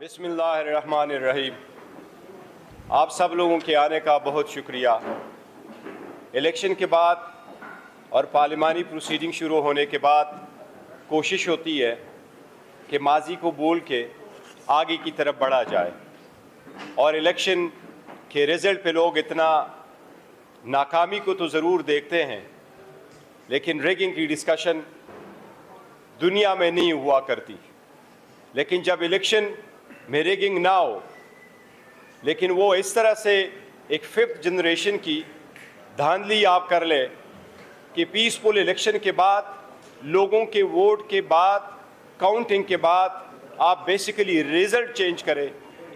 بسم اللہ الرحمن الرحیم۔ آپ سب لوگوں کے آنے کا بہت شکریہ۔ الیکشن کے بعد اور پارلیمانی پروسیڈنگ شروع ہونے کے بعد کوشش ہوتی ہے کہ ماضی کو بول کے آگے کی طرف بڑھا جائے، اور الیکشن کے رزلٹ پہ لوگ اتنا ناکامی کو تو ضرور دیکھتے ہیں، لیکن ریگنگ کی ڈسکشن دنیا میں نہیں ہوا کرتی۔ لیکن جب الیکشن میں ریگنگ نہ ہو، لیکن وہ اس طرح سے ایک 5th جنریشن کی دھاندلی آپ کر لیں کہ پیسفل الیکشن کے بعد، لوگوں کے ووٹ کے بعد، کاؤنٹنگ کے بعد آپ بیسیکلی ریزلٹ چینج کریں،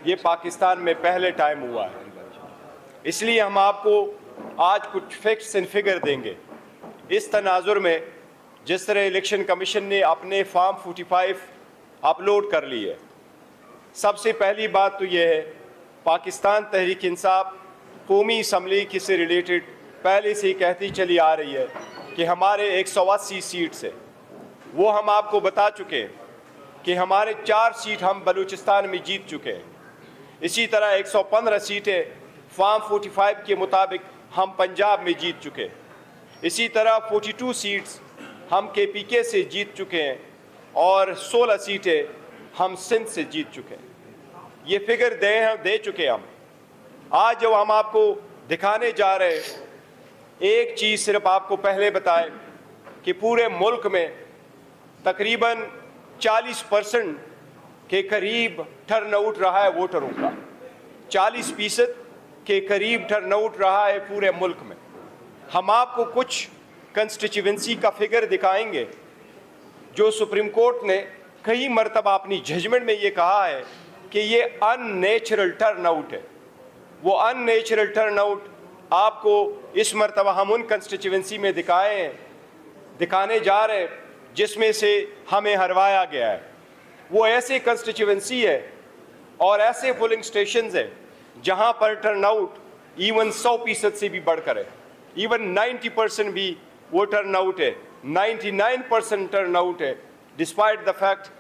یہ پاکستان میں پہلے ٹائم ہوا ہے۔ اس لیے ہم آپ کو آج کچھ فیکٹس اینڈ فگر دیں گے۔ اس تناظر میں جس طرح الیکشن کمیشن نے اپنے فارم 45 اپلوڈ کر لی ہے، سب سے پہلی بات تو یہ ہے، پاکستان تحریک انصاف قومی اسمبلی کی سے ریلیٹڈ پہلے سے ہی کہتی چلی آ رہی ہے کہ ہمارے 180 سیٹس ہیں۔ وہ ہم آپ کو بتا چکے ہیں کہ ہمارے 4 سیٹ ہم بلوچستان میں جیت چکے ہیں۔ اسی طرح 115 سیٹیں فارم 45 کے مطابق ہم پنجاب میں جیت چکے ہیں۔ اسی طرح 42 سیٹس ہم KPK سے جیت چکے ہیں، اور 16 سیٹیں ہم سندھ سے جیت چکے ہیں۔ یہ فگر دے چکے ہم۔ آج جو ہم آپ کو دکھانے جا رہے ہیں، ایک چیز صرف آپ کو پہلے بتائے کہ پورے ملک میں تقریباً 40% کے قریب ٹرن آؤٹ رہا ہے ووٹروں کا، 40% کے قریب ٹرن آؤٹ رہا ہے پورے ملک میں۔ ہم آپ کو کچھ کنسٹیچوئنسی کا فگر دکھائیں گے جو سپریم کورٹ نے کئی مرتبہ اپنی ججمنٹ میں یہ کہا ہے کہ یہ ان نیچرل ٹرن آؤٹ ہے۔ وہ ان نیچرل ٹرن آؤٹ آپ کو اس مرتبہ ہم ان کنسٹیچوئنسی میں دکھانے جا رہے ہیں جس میں سے ہمیں ہروایا گیا ہے۔ وہ ایسے کنسٹیچوئنسی ہے اور ایسے پولنگ سٹیشنز ہیں جہاں پر ٹرن آؤٹ ایون 100% سے بھی بڑھ کر ہے، ایون 90% بھی وہ ٹرن آؤٹ ہے، 99% ٹرن آؤٹ ہے، ڈسپائٹ دا فیکٹ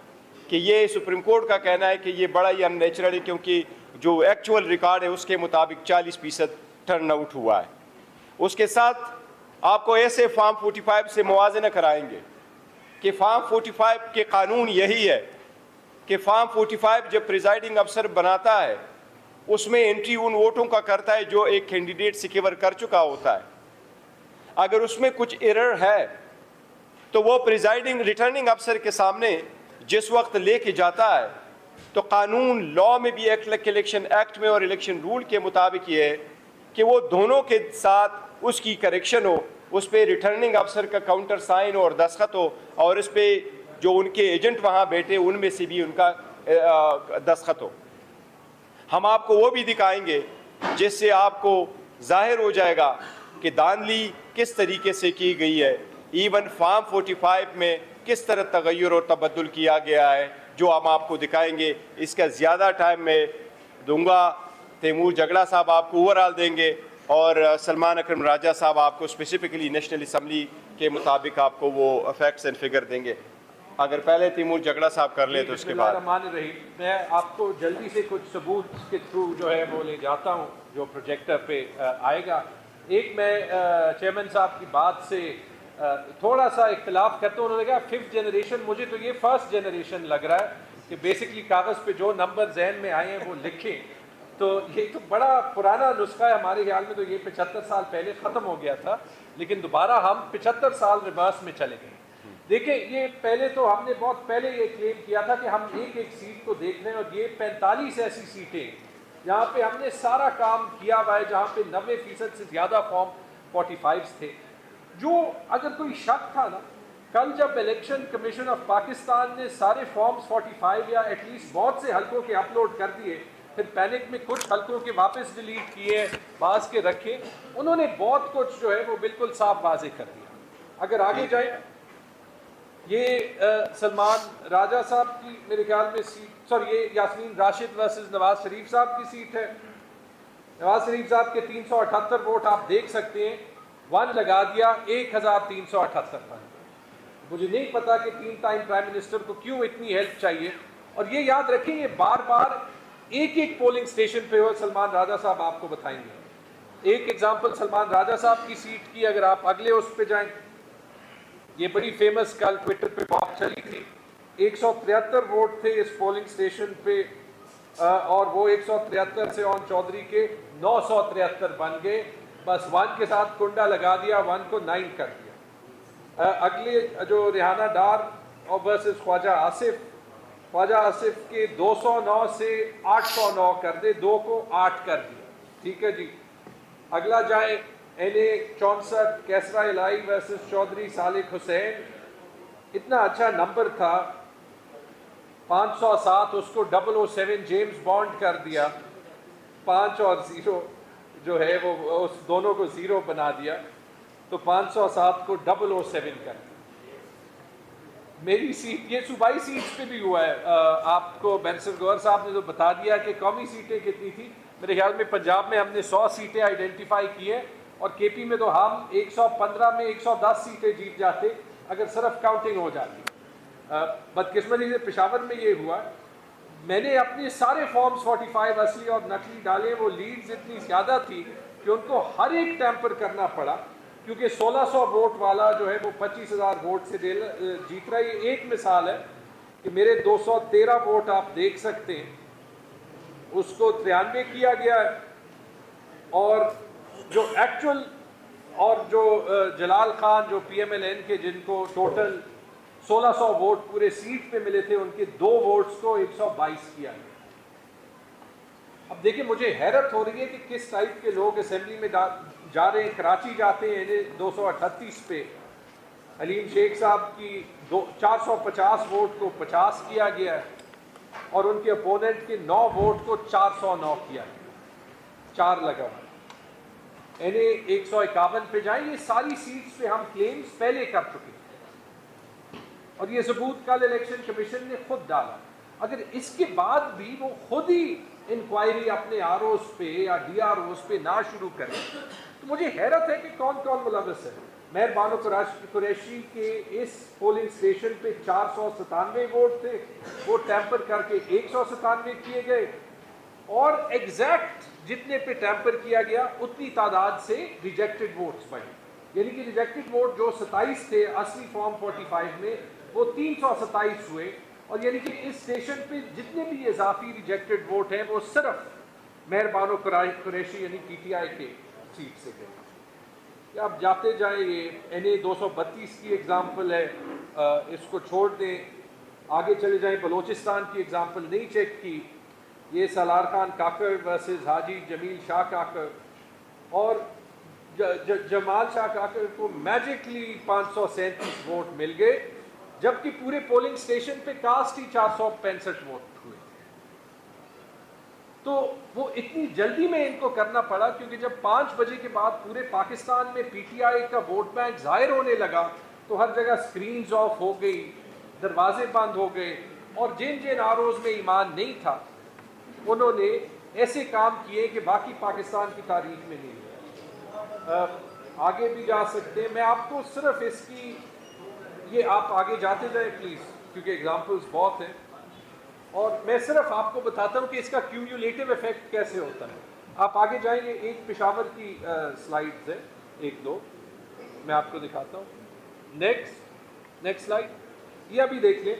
کہ یہ سپریم کورٹ کا کہنا ہے کہ یہ بڑا ہی ان نیچرل ہے، کیونکہ جو ایکچول ریکارڈ ہے اس کے مطابق 40% ٹرن آؤٹ ہوا ہے۔ اس کے ساتھ آپ کو ایسے فارم 45 سے موازنہ کرائیں گے کہ فارم 45 کے قانون یہی ہے کہ فارم 45 جب پریزائڈنگ افسر بناتا ہے، اس میں انٹری ان ووٹوں کا کرتا ہے جو ایک کینڈیڈیٹ سیکیور کر چکا ہوتا ہے۔ اگر اس میں کچھ ایرر ہے تو وہ پریزائڈنگ ریٹرننگ افسر کے سامنے جس وقت لے کے جاتا ہے، تو قانون لا میں بھی الیکشن ایکٹ میں اور الیکشن رول کے مطابق یہ ہے کہ وہ دونوں کے ساتھ اس کی کریکشن ہو، اس پہ ریٹرننگ افسر کا کاؤنٹر سائن اور دستخط ہو، اور اس پہ جو ان کے ایجنٹ وہاں بیٹھے ان میں سے بھی ان کا دستخط ہو۔ ہم آپ کو وہ بھی دکھائیں گے جس سے آپ کو ظاہر ہو جائے گا کہ دھاندلی کس طریقے سے کی گئی ہے، ایون فارم 45 میں کس طرح تغیر اور تبدل کیا گیا ہے، جو ہم آپ کو دکھائیں گے۔ اس کا زیادہ ٹائم میں دوں گا، تیمور جگڑا صاحب آپ کو اوورآل دیں گے، اور سلمان اکرم راجہ صاحب آپ کو اسپیسیفکلی نیشنل اسمبلی کے مطابق آپ کو وہ فیکٹس اینڈ فگر دیں گے۔ اگر پہلے تیمور جگڑا صاحب کر لے تو اس کے بعد۔ بسم اللہ الرحمن الرحیم۔ میں آپ کو جلدی سے کچھ ثبوت کے تھرو جو ہے وہ لے جاتا ہوں جو پروجیکٹر پہ آئے گا۔ ایک میں چیئرمین صاحب کی بات سے تھوڑا سا اختلاف کرتا ہوں۔ انہوں نے کہا 5th جنریشن، مجھے تو یہ 1st جنریشن لگ رہا ہے کہ بیسکلی کاغذ پہ جو نمبر ذہن میں آئے ہیں وہ لکھیں۔ تو یہ تو بڑا پرانا نسخہ ہے، ہمارے خیال میں تو یہ 75 سال پہلے ختم ہو گیا تھا، لیکن دوبارہ ہم 75 سال ریورس میں چلے گئے۔ دیکھیں، یہ پہلے تو ہم نے بہت پہلے یہ کلیم کیا تھا کہ ہم ایک ایک سیٹ کو دیکھ رہے ہیں، اور یہ 45 ایسی سیٹیں جہاں پہ ہم نے سارا کام کیا ہوا ہے، جہاں پہ 90% سے زیادہ فارم 45 تھے۔ جو اگر کوئی شک تھا نا، کل جب الیکشن کمیشن آف پاکستان نے سارے فارمز 45 یا ایٹ لیسٹ بہت سے حلقوں کے اپلوڈ کر دیے، پھر پینک میں کچھ حلقوں کے واپس ڈیلیٹ کیے، بعض کے رکھے، انہوں نے بہت کچھ جو ہے وہ بالکل صاف واضح کر دیا۔ اگر آگے جائیں، یہ سلمان راجہ صاحب کی میرے خیال میں سیٹ، یہ یاسمین راشد ورسز نواز شریف صاحب کی سیٹ ہے۔ نواز شریف صاحب کے 378 ووٹ آپ دیکھ سکتے ہیں، 1 لگا دیا، 1378 بن۔ مجھے نہیں پتا کہ 3 ٹائم پرائم منسٹر کو کیوں اتنی ہیلپ چاہیے، اور یہ یاد رکھیں یہ بار بار ایک ایک پولنگ اسٹیشن پہ ہو. سلمان راجہ صاحب آپ کو بتائیں گے ایک ایگزامپل سلمان راجہ صاحب کی سیٹ کی. اگر آپ اگلے اس پہ جائیں, یہ بڑی فیمس کل ٹویٹر پہ بات چلی تھی, 173 ووٹ تھے اس پولنگ اسٹیشن پہ, اور وہ 173 سے اون چودھری کے 973 بن گئے. بس 1 کے ساتھ کنڈا لگا دیا, 1 کو 9 کر دیا. اگلے جو ریحانہ ڈار اور ورسز خواجہ آصف کے 209 سے 809 کر دے, 2 کو 8 کر دیا. ٹھیک ہے جی. اگلا جائیں NA 64 کیسرا الہی ورسز چودھری صالح حسین. اتنا اچھا نمبر تھا 507, اس کو 007 جیمز بانڈ کر دیا. 5 اور 0 جو ہے وہ اس دونوں کو 0 بنا دیا, تو 507 کو 007 کر دیا. میری سیٹ, یہ صوبائی سیٹس پہ بھی ہوا ہے. آپ کو بیرسٹر گوہر صاحب نے تو بتا دیا کہ قومی سیٹیں کتنی تھی. میرے خیال میں پنجاب میں ہم نے 100 سیٹیں آئیڈینٹیفائی کی ہیں, اور کے پی میں تو ہم 115 میں 110 سیٹیں جیت جاتے اگر صرف کاؤنٹنگ ہو جاتی. بدقسمتی سے پشاور میں یہ ہوا, میں نے اپنے سارے فارمز 45 اصلی اور نقلی ڈالے. وہ لیڈز اتنی زیادہ تھی کہ ان کو ہر ایک ٹیمپر کرنا پڑا, کیونکہ 1600 ووٹ والا جو ہے وہ 25,000 ووٹ سے جیت رہا ہے. یہ ایک مثال ہے کہ میرے 213 ووٹ آپ دیکھ سکتے ہیں, اس کو 93 کیا گیا ہے. اور جو ایکچول اور جو جلال خان جو PMLN کے جن کو ٹوٹل 1600 ووٹ پورے سیٹ پہ ملے تھے, ان کے 2 ووٹس کو 122 کیا گیا. اب دیکھیں مجھے حیرت ہو رہی ہے کہ کس ٹائپ کے لوگ اسمبلی میں جا رہے ہیں. کراچی جاتے ہیں 238 پہ, حلیم شیخ صاحب کی 450 ووٹ کو 50 کیا گیا ہے, اور ان کے اپوننٹ کے 9 ووٹ کو 409 کیا گیا, 4 لگا ہوا. NA 151 پہ جائیں, یہ ساری سیٹس پہ ہم کلیمز پہلے کر چکے ہیں, اور یہ ثبوت کل الیکشن کمیشن نے خود ڈالا. اگر اس کے بعد بھی وہ خود ہی انکوائری اپنے ROs پہ یا DROs پہ نہ شروع کریں, تو مجھے حیرت ہے کہ کون کون ملوث ہے. مہر بانو قریشی کے اس پولنگ اسٹیشن پہ 497 ووٹ تھے, وہ ٹیمپر کر کے 197 کیے گئے, اور ایگزیکٹ جتنے پہ ٹیمپر کیا گیا اتنی تعداد سے ریجیکٹڈ ووٹس بنے. یعنی کہ ریجیکٹڈ ووٹ جو 27 تھے اصلی فارم 45 میں, وہ 327 ہوئے. اور یعنی کہ اس اسٹیشن پہ جتنے بھی اضافی ریجیکٹڈ ووٹ ہیں وہ صرف مہر بانو قریشی یعنی PTI کے سیٹ سے گئے. اب جاتے جائیں, یہ NA 232 کی ایگزامپل ہے, اس کو چھوڑ دیں. آگے چلے جائیں, بلوچستان کی ایگزامپل نہیں چیک کی. یہ سالار خان کاکڑ ورسز حاجی جمیل شاہ کاکڑ, اور جمال شاہ کاکڑ کو میجکلی 537 ووٹ مل گئے, جبکہ پورے پولنگ اسٹیشن پہ کاسٹ ہی 465 ووٹ ہوئے. تو وہ اتنی جلدی میں ان کو کرنا پڑا, کیونکہ جب 5 بجے کے بعد پورے پاکستان میں PTI کا ووٹ بینک ظاہر ہونے لگا, تو ہر جگہ سکرینز آف ہو گئی, دروازے بند ہو گئے, اور جن ROs میں ایمان نہیں تھا انہوں نے ایسے کام کیے کہ باقی پاکستان کی تاریخ میں نہیں ہوا. آگے بھی جا سکتے ہیں. میں آپ کو صرف اس کی, یہ آپ آگے جاتے جائیں پلیز, کیونکہ ایگزامپلس بہت ہیں, اور میں صرف آپ کو بتاتا ہوں کہ اس کا کیومولیٹو ایفیکٹ کیسے ہوتا ہے. آپ آگے جائیں گے, ایک پشاور کی سلائیڈز ہے, 1-2 میں آپ کو دکھاتا ہوں. نیکسٹ سلائیڈ, یہ ابھی دیکھ لیں.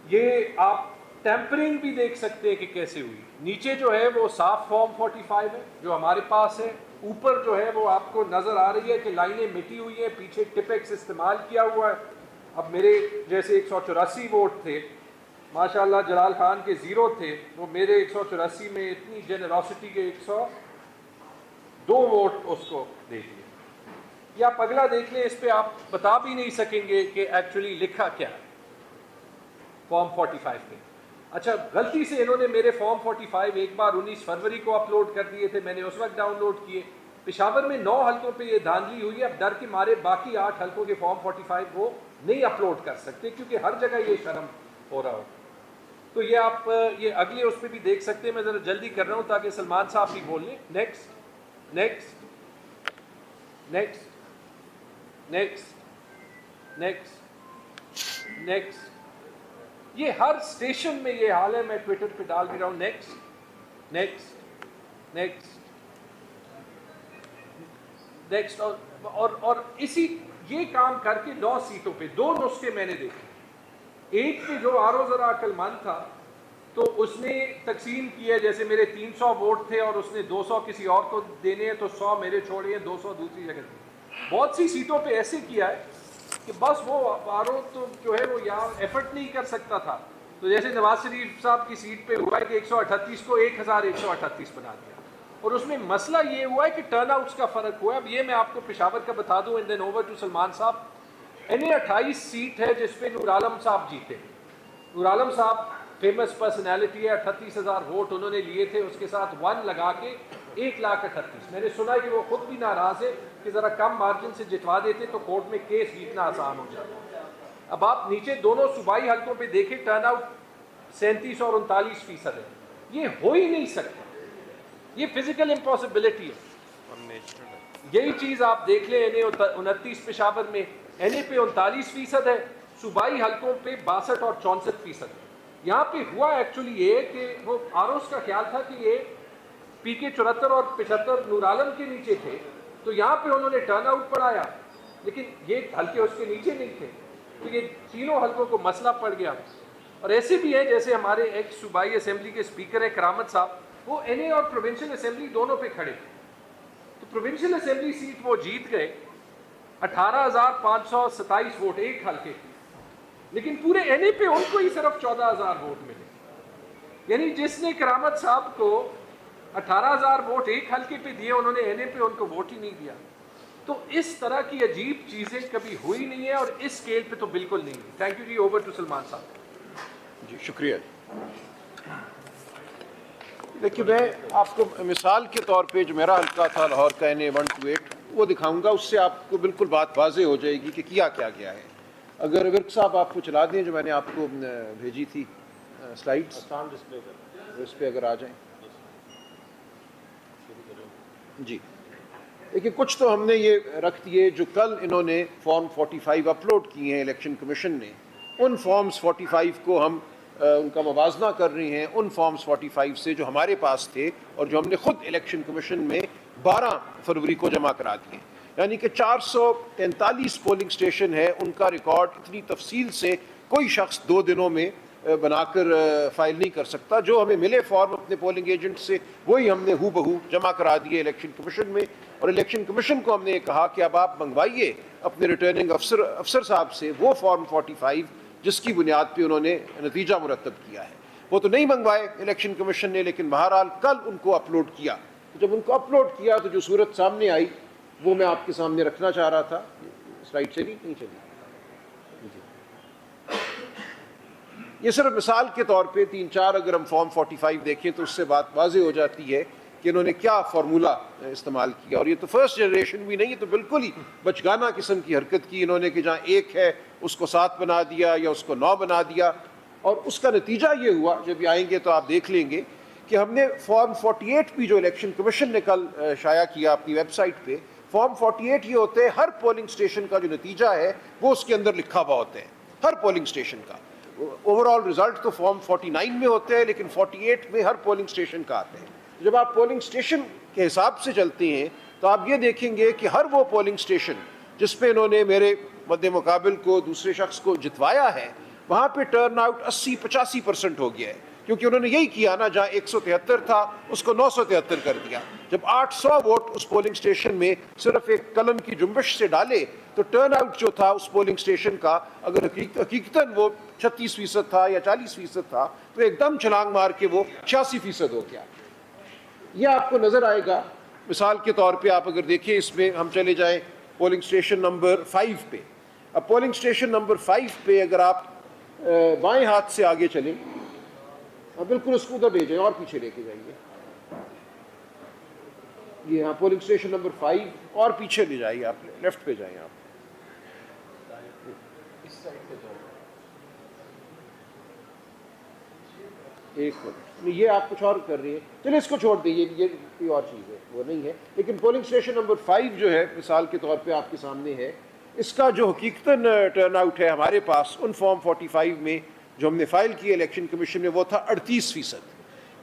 یہ آپ ٹیمپرنگ بھی دیکھ سکتے ہیں کہ کیسے ہوئی. نیچے جو ہے وہ صاف فارم 45 ہے جو ہمارے پاس ہے, اوپر جو ہے وہ آپ کو نظر آ رہی ہے کہ لائنیں مٹی ہوئی ہیں, پیچھے ٹپیکس استعمال کیا ہوا ہے. اب میرے جیسے 184 ووٹ تھے, ماشاءاللہ جلال خان کے 0 تھے, وہ میرے 184 میں اتنی جنراسٹی کے 102 ووٹ اس کو دے دیے. یا آپ اگلا دیکھ لیں, اس پہ آپ بتا بھی نہیں سکیں گے کہ ایکچولی لکھا کیا ہے فارم 45 پہ. اچھا, غلطی سے انہوں نے میرے فارم 45 ایک بار 19 فروری کو اپلوڈ کر دیے تھے, میں نے اس وقت ڈاؤن لوڈ کیے. پشاور میں 9 حلقوں پہ یہ دھاندلی ہوئی ہے. اب ڈر کے مارے باقی 8 حلقوں کے فارم 45 وہ نہیں اپلوڈ کر سکتے, کیونکہ ہر جگہ یہ شرم ہو رہا ہو. تو یہ آپ یہ اگلے اس پہ بھی دیکھ سکتے ہیں. میں ذرا جلدی کر رہا ہوں تاکہ سلمان صاحب بھی بول لیں. Next next next next next یہ ہر اسٹیشن میں یہ حال ہے. میں ٹویٹر پہ ڈال بھی رہا ہوں نیکسٹ اور اسی یہ کام کر کے 9 سیٹوں پہ 2 نسخے میں نے دیکھے. ایک پہ جو آرو ذرا عقل مند تھا تو اس نے تقسیم کیا, جیسے میرے 300 ووٹ تھے اور اس نے 200 کسی اور کو دینے ہیں تو 100 میرے چھوڑے ہیں, 200 دوسری جگہ تھے. بہت سی سیٹوں پہ ایسے کیا ہے کہ بس وہ آرو تو جو ہے وہ یہاں ایفرٹ نہیں کر سکتا تھا. تو جیسے نواز شریف صاحب کی سیٹ پہ ہوا ہے کہ 138 کو 1138 بنا دیا, اور اس میں مسئلہ یہ ہوا ہے کہ ٹرن آؤٹس کا فرق ہوا ہے. اب یہ میں آپ کو پشاور کا بتا دوں and then over to Salman صاحب. NA28 سیٹ ہے جس پہ نور عالم صاحب جیتے. نور عالم صاحب فیمس پرسنالٹی ہے, 38,000 ووٹ انہوں نے لیے تھے, اس کے ساتھ 1 لگا کے 1,38,000. میں نے سنا کہ وہ خود بھی ناراض ہے کہ ذرا کم مارجن سے جتوا دیتے تو کورٹ میں کیس جیتنا آسان ہو جاتا. اب آپ نیچے دونوں صوبائی حلقوں پہ دیکھیں ٹرن آؤٹ 37 اور 39% ہے. یہ ہو ہی نہیں سکتا, یہ فزیکل امپاسبلٹی ہے. یہی چیز آپ دیکھ لیں NA 29 پشاور میں, NA پہ 39% ہے, صوبائی حلقوں پہ 62 اور 64% ہے. یہاں پہ ہوا ایکچولی یہ کہ وہ آروس کا خیال تھا کہ یہ PK 74 اور 75 نور عالم کے نیچے تھے, تو یہاں پہ انہوں نے ٹرن آؤٹ بڑھایا, لیکن یہ حلقے اس کے نیچے نہیں تھے, تو یہ تینوں حلقوں کو مسئلہ پڑ گیا. اور ایسے بھی ہیں جیسے ہمارے ایک صوبائی اسمبلی کے اسپیکر ہیں کرامت صاحب, وہ NA اور پروونشل اسمبلی دونوں پہ کھڑے تھے. تو پروونشل اسمبلی سیٹ وہ جیت گئے 18,527 ووٹ ایک حلقے کی, لیکن پورے NA پہ ان کو ہی صرف 14,000 ووٹ ملے. یعنی جس نے کرامت صاحب کو 18,000 ووٹ ایک حلقے پہ دیے, انہوں نے NA پہ ان کو ووٹ ہی نہیں دیا. تو اس طرح کی عجیب چیزیں کبھی ہوئی نہیں ہیں, اور اس اسکیل پہ تو بالکل نہیں ہے. تھینک یو جی. اوور ٹو سلمان صاحب. جی شکریہ. دیکھیے میں آپ کو مثال کے طور پہ جو میرا حلقہ تھا لاہور کا NA 128 وہ دکھاؤں گا, اس سے آپ کو بالکل بات واضح ہو جائے گی کہ کیا گیا ہے. اگر ورک صاحب آپ کو چلا دیں جو میں نے آپ کو بھیجی تھی سلائڈس, اس پہ اگر آ جائیں. جی دیکھیے کچھ تو ہم نے یہ رکھ دیے جو کل انہوں نے فارم 45 اپلوڈ کیے ہیں الیکشن کمیشن نے. ان فارمز 45 کو ہم ان کا موازنہ کر رہے ہیں ان فارمز 45 سے جو ہمارے پاس تھے اور جو ہم نے خود الیکشن کمیشن میں 12 فروری کو جمع کرا دیے. یعنی کہ 443 پولنگ اسٹیشن ہے, ان کا ریکارڈ اتنی تفصیل سے کوئی شخص 2 دنوں میں بنا کر فائل نہیں کر سکتا. جو ہمیں ملے فارم اپنے پولنگ ایجنٹ سے وہی ہم نے ہو بہو جمع کرا دیے الیکشن کمیشن میں. اور الیکشن کمیشن کو ہم نے کہا کہ اب آپ منگوائیے اپنے ریٹرننگ افسر صاحب سے وہ فارم 45 جس کی بنیاد پہ انہوں نے نتیجہ مرتب کیا ہے. وہ تو نہیں منگوائے الیکشن کمیشن نے, لیکن بہرحال کل ان کو اپلوڈ کیا. جب ان کو اپلوڈ کیا تو جو صورت سامنے آئی وہ میں آپ کے سامنے رکھنا چاہ رہا تھا. سلائڈ چلی نہیں چلی. یہ صرف مثال کے طور پہ 3-4 اگر ہم فارم 45 دیکھیں تو اس سے بات واضح ہو جاتی ہے کہ انہوں نے کیا فارمولہ استعمال کیا. اور یہ تو فرسٹ جنریشن بھی نہیں, یہ تو بالکل ہی بچگانہ قسم کی حرکت کی انہوں نے کہ جہاں 1 ہے اس کو 7 بنا دیا یا اس کو 9 بنا دیا. اور اس کا نتیجہ یہ ہوا, جب یہ آئیں گے تو آپ دیکھ لیں گے کہ ہم نے فارم 48 بھی جو الیکشن کمیشن نے کل شائع کیا اپنی ویب سائٹ پہ, فارم 48 یہ ہوتے ہیں ہر پولنگ اسٹیشن کا جو نتیجہ ہے وہ اس کے اندر لکھا ہوا ہوتا ہے ہر پولنگ اسٹیشن کا. اوور آل رزلٹ تو فارم 49 میں ہوتے ہیں, لیکن 48 میں ہر پولنگ اسٹیشن کا آتے ہیں. جب آپ پولنگ اسٹیشن کے حساب سے چلتے ہیں تو آپ یہ دیکھیں گے کہ ہر وہ پولنگ اسٹیشن جس پہ انہوں نے میرے مد مقابل کو دوسرے شخص کو جتوایا ہے وہاں پہ ٹرن آؤٹ 80-85% ہو گیا ہے, کیونکہ انہوں نے یہی کیا نا, جہاں 173 تھا اس کو 973 کر دیا. جب 800 ووٹ اس پولنگ اسٹیشن میں صرف ایک قلم کی جنبش سے ڈالے تو ٹرن آؤٹ جو تھا اس پولنگ اسٹیشن کا اگر حقیقتاً وہ 36% تھا یا 40% تھا تو ایک دم چھلانگ مار کے وہ 86% ہو گیا. یہ آپ کو نظر آئے گا. مثال کے طور پہ آپ اگر دیکھیں اس میں ہم چلے جائیں پولنگ اسٹیشن نمبر 5 پہ. اب پولنگ اسٹیشن نمبر 5 پہ اگر آپ بائیں ہاتھ سے آگے چلیں, بالکل اس کو ادھر لے جائیں اور پیچھے لے کے جائیے. یہ ہاں پولنگ اسٹیشن نمبر 5 اور پیچھے لے جائیے, آپ لیفٹ پہ جائیں. آپ اس سائڈ پہ جائیں. ایک منٹ, یہ آپ کچھ اور کر رہی ہیں, چلے اس کو چھوڑ دیجیے, یہ کوئی اور چیز ہے وہ نہیں ہے. لیکن پولنگ اسٹیشن نمبر 5 جو ہے مثال کے طور پہ آپ کے سامنے ہے, اس کا جو حقیقتاً ٹرن آؤٹ ہے ہمارے پاس ان فارم 45 میں جو ہم نے فائل کیے الیکشن کمیشن میں وہ تھا 38%.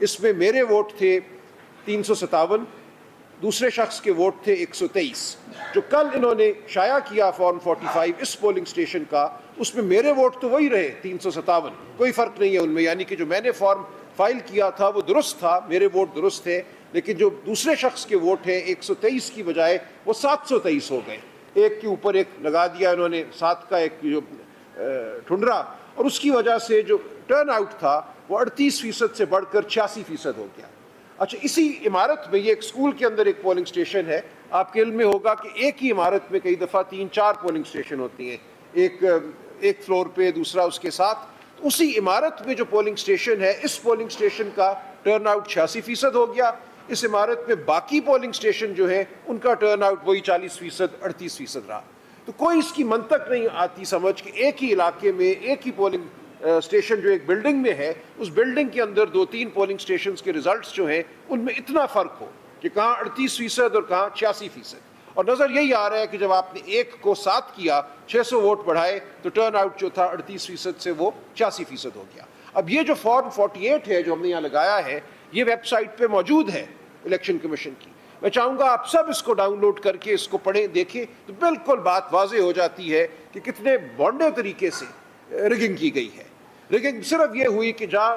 اس میں میرے ووٹ تھے 357, دوسرے شخص کے ووٹ تھے 123. جو کل انہوں نے شائع کیا فارم 45 اس پولنگ اسٹیشن کا, اس میں میرے ووٹ تو وہی رہے 357, کوئی فرق نہیں ہے ان میں, یعنی کہ جو میں نے فارم فائل کیا تھا وہ درست تھا, میرے ووٹ درست تھے, لیکن جو دوسرے شخص کے ووٹ ہیں 123 کی بجائے وہ 723 ہو گئے. ایک کے اوپر ایک لگا دیا انہوں نے 7 کا ایک جو ٹھنڈرا, اور اس کی وجہ سے جو ٹرن آؤٹ تھا وہ 38% سے بڑھ کر 86% ہو گیا. اچھا, اسی عمارت میں, یہ ایک اسکول کے اندر ایک پولنگ اسٹیشن ہے, آپ کے علم میں ہوگا کہ ایک ہی عمارت میں کئی دفعہ 3-4 پولنگ اسٹیشن ہوتی ہیں, ایک فلور پہ, دوسرا اس کے ساتھ. اسی عمارت میں جو پولنگ اسٹیشن ہے, اس پولنگ اسٹیشن کا ٹرن آؤٹ 86% ہو گیا. اس عمارت میں باقی پولنگ اسٹیشن جو ہیں ان کا ٹرن آؤٹ وہی 40%, 38% رہا. تو کوئی اس کی منطق نہیں آتی سمجھ کہ ایک ہی علاقے میں ایک ہی پولنگ اسٹیشن جو ایک بلڈنگ میں ہے, اس بلڈنگ کے اندر 2-3 پولنگ اسٹیشنز کے ریزلٹس جو ہیں ان میں اتنا فرق ہو کہ کہاں 38% اور کہاں 86%. اور نظر یہی آ رہا ہے کہ جب آپ نے 1 کو 7 کیا, 600 ووٹ بڑھائے, تو ٹرن آؤٹ جو تھا 38% سے وہ 86% ہو گیا. اب یہ جو فارم 48 ہے جو ہم نے یہاں لگایا ہے, یہ ویب سائٹ پہ موجود ہے الیکشن کمیشن کی. میں چاہوں گا آپ سب اس کو ڈاؤن لوڈ کر کے اس کو پڑھیں, دیکھیں, تو بالکل بات واضح ہو جاتی ہے کہ کتنے بونڈے طریقے سے ریگنگ کی گئی ہے. ریگنگ صرف یہ ہوئی کہ جہاں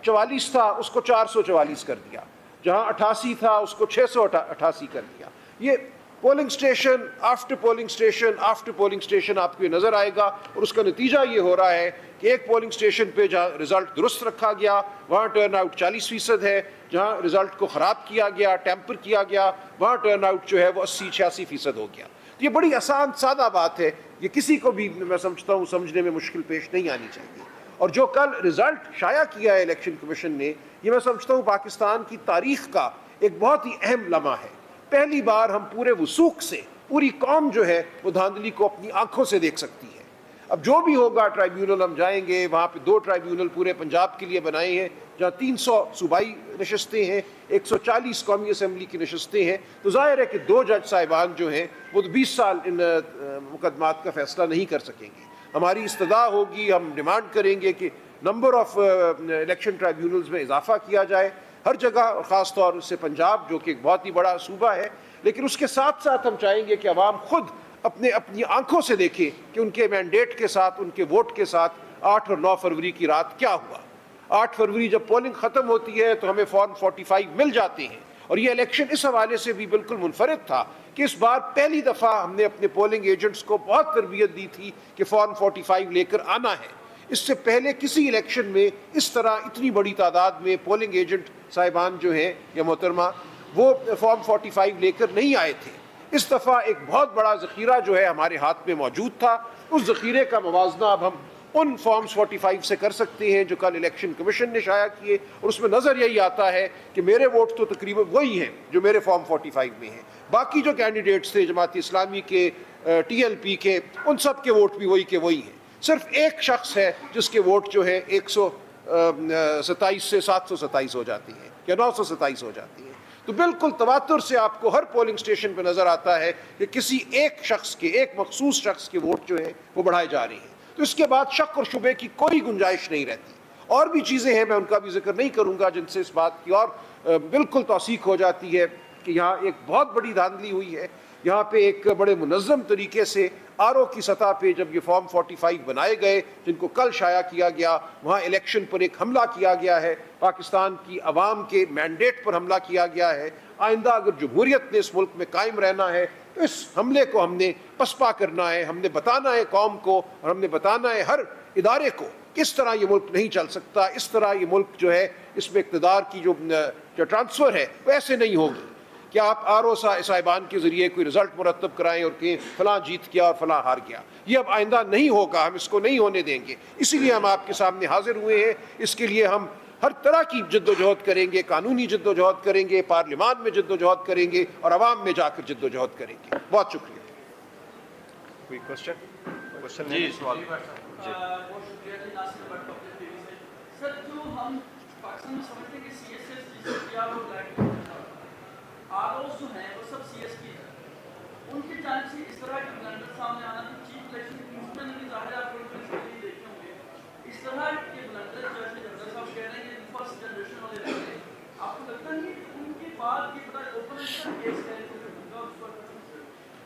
44 تھا اس کو 444 کر دیا, جہاں 88 تھا اس کو 688 کر دیا. یہ polling station after polling station after polling station آپ کو یہ نظر آئے گا, اور اس کا نتیجہ یہ ہو رہا ہے کہ ایک پولنگ اسٹیشن پہ جہاں رزلٹ درست رکھا گیا وہاں ٹرن آؤٹ 40% ہے, جہاں رزلٹ کو خراب کیا گیا, ٹیمپر کیا گیا, وہاں ٹرن آؤٹ جو ہے وہ 80-86% ہو گیا. تو یہ بڑی آسان سادہ بات ہے, یہ کسی کو بھی میں سمجھتا ہوں سمجھنے میں مشکل پیش نہیں آنی چاہیے. اور جو کل رزلٹ شائع کیا ہے الیکشن کمیشن نے, یہ میں سمجھتا ہوں پاکستان کی تاریخ کا ایک بہت ہی اہم لمحہ ہے. پہلی بار ہم پورے وثوق سے, پوری قوم جو ہے وہ دھاندلی کو اپنی آنکھوں سے دیکھ سکتی ہے. اب جو بھی ہوگا ٹرائیبیونل ہم جائیں گے, وہاں پہ 2 ٹرائیبیونل پورے پنجاب کے لیے بنائے ہیں, جہاں 300 صوبائی نشستیں ہیں, 140 قومی اسمبلی کی نشستیں ہیں. تو ظاہر ہے کہ 2 جج صاحبان جو ہیں وہ 20 سال ان مقدمات کا فیصلہ نہیں کر سکیں گے. ہماری استدعا ہوگی, ہم ڈیمانڈ کریں گے کہ نمبر آف الیکشن ٹرائیبیونلز میں اضافہ کیا جائے ہر جگہ, اور خاص طور سے پنجاب جو کہ ایک بہت ہی بڑا صوبہ ہے. لیکن اس کے ساتھ ساتھ ہم چاہیں گے کہ عوام خود اپنی آنکھوں سے دیکھیں کہ ان کے مینڈیٹ کے ساتھ, ان کے ووٹ کے ساتھ 8 اور 9 فروری کی رات کیا ہوا. 8 فروری جب پولنگ ختم ہوتی ہے تو ہمیں فارم 45 مل جاتے ہیں, اور یہ الیکشن اس حوالے سے بھی بالکل منفرد تھا کہ اس بار پہلی دفعہ ہم نے اپنے پولنگ ایجنٹس کو بہت تربیت دی تھی کہ فارم 45 لے کر آنا ہے. اس سے پہلے کسی الیکشن میں اس طرح اتنی بڑی تعداد میں پولنگ ایجنٹ صاحبان جو ہیں یا محترمہ وہ فارم 45 لے کر نہیں آئے تھے. اس دفعہ ایک بہت بڑا ذخیرہ جو ہے ہمارے ہاتھ میں موجود تھا. اس ذخیرے کا موازنہ اب ہم ان فارمز 45 سے کر سکتے ہیں جو کل الیکشن کمیشن نے شائع کیے, اور اس میں نظر یہی آتا ہے کہ میرے ووٹ تو تقریباً وہی ہیں جو میرے فارم 45 میں ہیں. باقی جو کینڈیڈیٹس تھے جماعت اسلامی کے, TLP کے, ان سب کے ووٹ بھی وہی کے وہی ہیں. صرف ایک شخص ہے جس کے ووٹ جو ہے 127 سے 727 ہو جاتی ہیں یا 927 ہو جاتی ہیں. تو بالکل تواتر سے آپ کو ہر پولنگ اسٹیشن پہ نظر آتا ہے کہ کسی ایک شخص کے, ایک مخصوص شخص کے ووٹ جو ہیں وہ بڑھائے جا رہے ہیں. تو اس کے بعد شک اور شبے کی کوئی گنجائش نہیں رہتی. اور بھی چیزیں ہیں, میں ان کا بھی ذکر نہیں کروں گا, جن سے اس بات کی اور بالکل توثیق ہو جاتی ہے کہ یہاں ایک بہت بڑی دھاندلی ہوئی ہے. یہاں پہ ایک بڑے منظم طریقے سے RO کی سطح پہ جب یہ فارم 45 بنائے گئے جن کو کل شائع کیا گیا, وہاں الیکشن پر ایک حملہ کیا گیا ہے, پاکستان کی عوام کے مینڈیٹ پر حملہ کیا گیا ہے. آئندہ اگر جمہوریت نے اس ملک میں قائم رہنا ہے تو اس حملے کو ہم نے پسپا کرنا ہے. ہم نے بتانا ہے قوم کو, اور ہم نے بتانا ہے ہر ادارے کو کہ اس طرح یہ ملک نہیں چل سکتا. اس طرح یہ ملک جو ہے اس میں اقتدار کی جو ٹرانسفر ہے وہ ایسے نہیں ہوگی کہ آپ RO صاحبان کے ذریعے کوئی رزلٹ مرتب کرائیں اور کہیں فلاں جیت گیا اور فلاں ہار گیا. یہ اب آئندہ نہیں ہوگا, ہم اس کو نہیں ہونے دیں گے. اسی لیے ہم آپ کے سامنے حاضر ہوئے ہیں. اس کے لیے ہم ہر طرح کی جد و جہد کریں گے, قانونی جد و جہد کریں گے, پارلیمان میں جد و جہد کریں گے, اور عوام میں جا کر جد و جہد کریں گے. بہت شکریہ. کوئی کوشچن؟ جی سوال. بہت شکریہ جی ناصر بٹ پبلک ٹی وی سے. سر جو ہم پاکستان میں سمجھتے ہیں کہ CSS جسے کیا وہ بلیک ROs جو ہیں وہ سب CS کی ہیں, ان کی جانب سے اس طرح کے بلنڈر سامنے آنا کہ چیف الیکشن کمیشنر نے ظاہر آپ کو دیکھے ہوں گے, اس طرح کے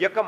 1